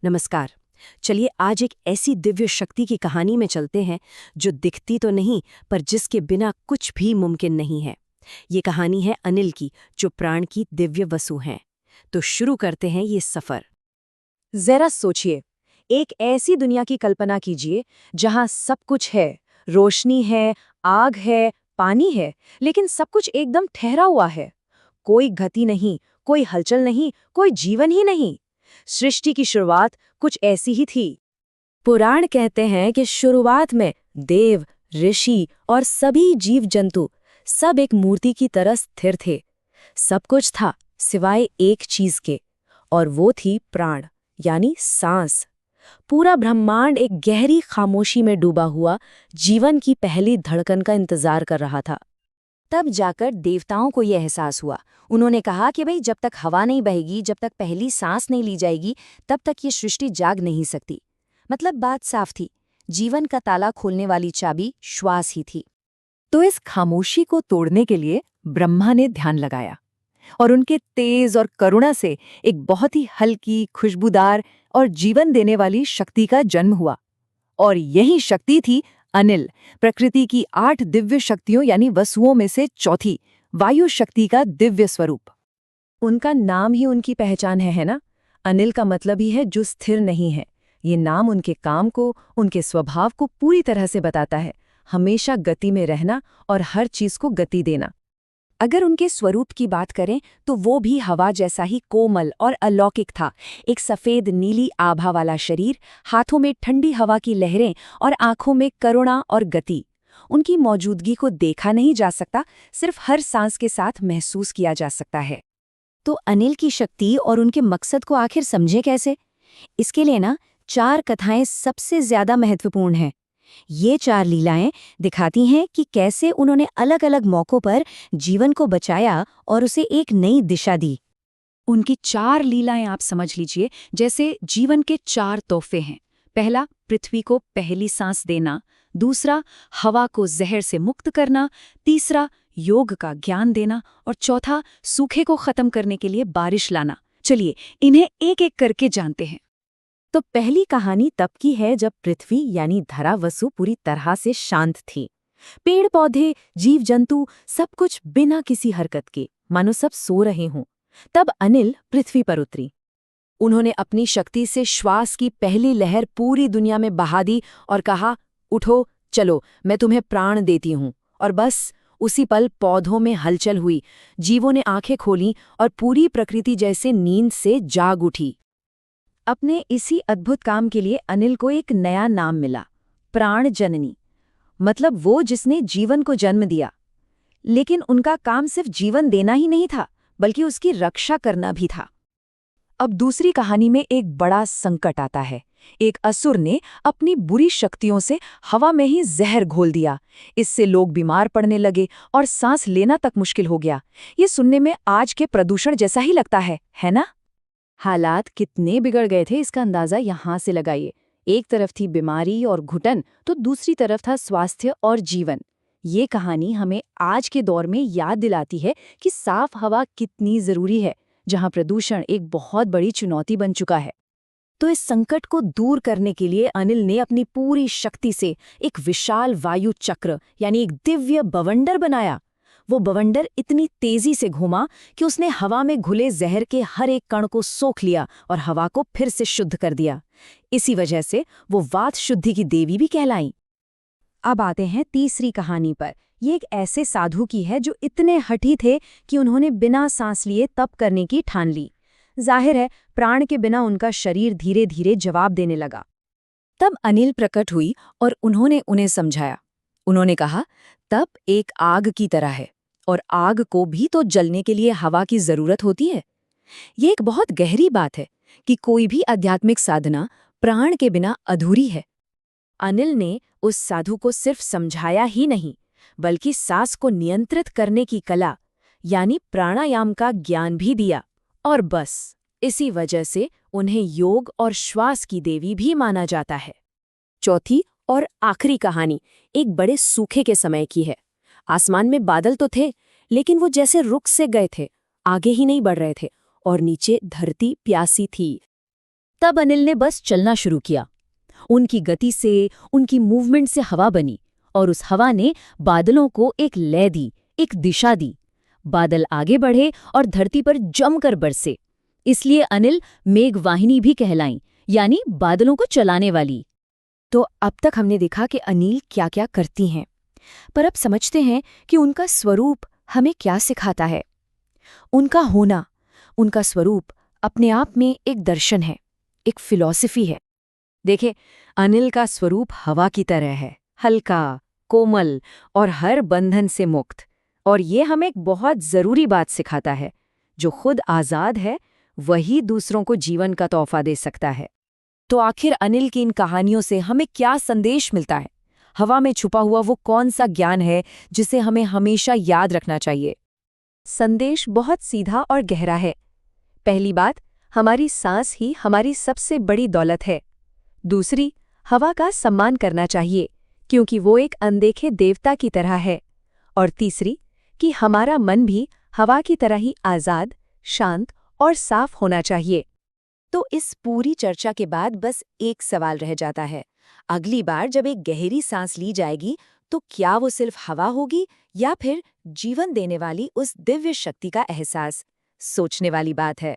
नमस्कार। चलिए आज एक ऐसी दिव्य शक्ति की कहानी में चलते हैं जो दिखती तो नहीं पर जिसके बिना कुछ भी मुमकिन नहीं है। ये कहानी है अनिल की, जो प्राण की दिव्य वसु हैं। तो शुरू करते हैं ये सफर। जरा सोचिए, एक ऐसी दुनिया की कल्पना कीजिए जहां सब कुछ है, रोशनी है, आग है, पानी है, लेकिन सब कुछ एकदम ठहरा हुआ है। कोई गति नहीं, कोई हलचल नहीं, कोई जीवन ही नहीं। सृष्टि की शुरुआत कुछ ऐसी ही थी। पुराण कहते हैं कि शुरुआत में देव, ऋषि और सभी जीव जंतु सब एक मूर्ति की तरह स्थिर थे। सब कुछ था सिवाय एक चीज के, और वो थी प्राण, यानी सांस। पूरा ब्रह्मांड एक गहरी खामोशी में डूबा हुआ जीवन की पहली धड़कन का इंतजार कर रहा था। तब जाकर देवताओं को यह एहसास हुआ। उन्होंने कहा कि भाई, जब तक हवा नहीं बहेगी, जब तक पहली सांस नहीं ली जाएगी, तब तक ये सृष्टि जाग नहीं सकती। मतलब बात साफ थी, जीवन का ताला खोलने वाली चाबी श्वास ही थी। तो इस खामोशी को तोड़ने के लिए ब्रह्मा ने ध्यान लगाया, और उनके तेज और करुणा से एक बहुत ही हल्की, खुशबूदार और जीवन देने वाली शक्ति का जन्म हुआ। और यही शक्ति थी अनिल, प्रकृति की 8 दिव्य शक्तियों यानी वसुओं में से चौथी, वायु शक्ति का दिव्य स्वरूप। उनका नाम ही उनकी पहचान है ना? अनिल का मतलब ही है जो स्थिर नहीं है। ये नाम उनके काम को, उनके स्वभाव को पूरी तरह से बताता है। हमेशा गति में रहना और हर चीज को गति देना। अगर उनके स्वरूप की बात करें तो वो भी हवा जैसा ही कोमल और अलौकिक था। एक सफेद नीली आभा वाला शरीर, हाथों में ठंडी हवा की लहरें और आंखों में करुणा और गति। उनकी मौजूदगी को देखा नहीं जा सकता, सिर्फ हर सांस के साथ महसूस किया जा सकता है। तो अनिल की शक्ति और उनके मकसद को आखिर समझे कैसे? इसके लिए ना 4 कथाएं सबसे ज्यादा महत्वपूर्ण हैं। ये 4 लीलाएं दिखाती हैं कि कैसे उन्होंने अलग अलग मौकों पर जीवन को बचाया और उसे एक नई दिशा दी। उनकी 4 लीलाएं आप समझ लीजिए जैसे जीवन के 4 तोहफे हैं। पहला, पृथ्वी को पहली सांस देना। दूसरा, हवा को जहर से मुक्त करना। तीसरा, योग का ज्ञान देना। और चौथा, सूखे को खत्म करने के लिए बारिश लाना। चलिए इन्हें एक एक करके जानते हैं। तो पहली कहानी तब की है जब पृथ्वी यानी धरा वसु पूरी तरह से शांत थी। पेड़ पौधे, जीव जंतु, सब कुछ बिना किसी हरकत के, मानो सब सो रहे हों। तब अनिल पृथ्वी पर उतरी। उन्होंने अपनी शक्ति से श्वास की पहली लहर पूरी दुनिया में बहा दी और कहा, उठो, चलो, मैं तुम्हें प्राण देती हूं। और बस उसी पल पौधों में हलचल हुई, जीवों ने आंखें खोलीं और पूरी प्रकृति जैसे नींद से जाग उठी। अपने इसी अद्भुत काम के लिए अनिल को एक नया नाम मिला, प्राण जननी। मतलब वो जिसने जीवन को जन्म दिया। लेकिन उनका काम सिर्फ जीवन देना ही नहीं था, बल्कि उसकी रक्षा करना भी था। अब दूसरी कहानी में एक बड़ा संकट आता है। एक असुर ने अपनी बुरी शक्तियों से हवा में ही जहर घोल दिया। इससे लोग बीमार पड़ने लगे और सांस लेना तक मुश्किल हो गया। ये सुनने में आज के प्रदूषण जैसा ही लगता है ना? हालात कितने बिगड़ गए थे इसका अंदाजा यहां से लगाइए। एक तरफ थी बीमारी और घुटन, तो दूसरी तरफ था स्वास्थ्य और जीवन। ये कहानी हमें आज के दौर में याद दिलाती है कि साफ हवा कितनी जरूरी है, जहां प्रदूषण एक बहुत बड़ी चुनौती बन चुका है। तो इस संकट को दूर करने के लिए अनिल ने अपनी पूरी शक्ति से एक विशाल वायु चक्र यानी एक दिव्य बवंडर बनाया। वो बवंडर इतनी तेजी से घूमा कि उसने हवा में घुले जहर के हर एक कण को सोख लिया और हवा को फिर से शुद्ध कर दिया। इसी वजह से वो वात शुद्धि की देवी भी कहलाई। अब आते हैं तीसरी कहानी पर। ये एक ऐसे साधु की है जो इतने हठी थे कि उन्होंने बिना सांस लिए तप करने की ठान ली। जाहिर है, प्राण के बिना उनका शरीर धीरे धीरे जवाब देने लगा। तब अनिल प्रकट हुई और उन्होंने उन्हें समझाया। उन्होंने कहा, तप एक आग की तरह है और आग को भी तो जलने के लिए हवा की जरूरत होती है। ये एक बहुत गहरी बात है कि कोई भी आध्यात्मिक साधना प्राण के बिना अधूरी है। अनिल ने उस साधु को सिर्फ समझाया ही नहीं, बल्कि सांस को नियंत्रित करने की कला यानी प्राणायाम का ज्ञान भी दिया। और बस इसी वजह से उन्हें योग और श्वास की देवी भी माना जाता है। चौथी और आखिरी कहानी एक बड़े सूखे के समय की है। आसमान में बादल तो थे, लेकिन वो जैसे रुक से गए थे, आगे ही नहीं बढ़ रहे थे, और नीचे धरती प्यासी थी। तब अनिल ने बस चलना शुरू किया। उनकी गति से, उनकी मूवमेंट से हवा बनी, और उस हवा ने बादलों को एक लय दी, एक दिशा दी। बादल आगे बढ़े और धरती पर जमकर बरसे। इसलिए अनिल मेघवाहिनी भी कहलाईं, यानी बादलों को चलाने वाली। तो अब तक हमने देखा कि अनिल क्या क्या करती हैं, पर अब समझते हैं कि उनका स्वरूप हमें क्या सिखाता है। उनका होना, उनका स्वरूप अपने आप में एक दर्शन है, एक फिलॉसफी है। देखें, अनिल का स्वरूप हवा की तरह है, हल्का, कोमल और हर बंधन से मुक्त। और ये हमें एक बहुत ज़रूरी बात सिखाता है, जो खुद आज़ाद है वही दूसरों को जीवन का तोहफा दे सकता है। तो आखिर अनिल की इन कहानियों से हमें क्या संदेश मिलता है? हवा में छुपा हुआ वो कौन सा ज्ञान है जिसे हमें हमेशा याद रखना चाहिए? संदेश बहुत सीधा और गहरा है। पहली बात, हमारी सांस ही हमारी सबसे बड़ी दौलत है। दूसरी, हवा का सम्मान करना चाहिए, क्योंकि वो एक अनदेखे देवता की तरह है। और तीसरी, कि हमारा मन भी हवा की तरह ही आज़ाद, शांत और साफ होना चाहिए। तो इस पूरी चर्चा के बाद बस एक सवाल रह जाता है। अगली बार जब एक गहरी सांस ली जाएगी, तो क्या वो सिर्फ हवा होगी या फिर जीवन देने वाली उस दिव्य शक्ति का एहसास? सोचने वाली बात है।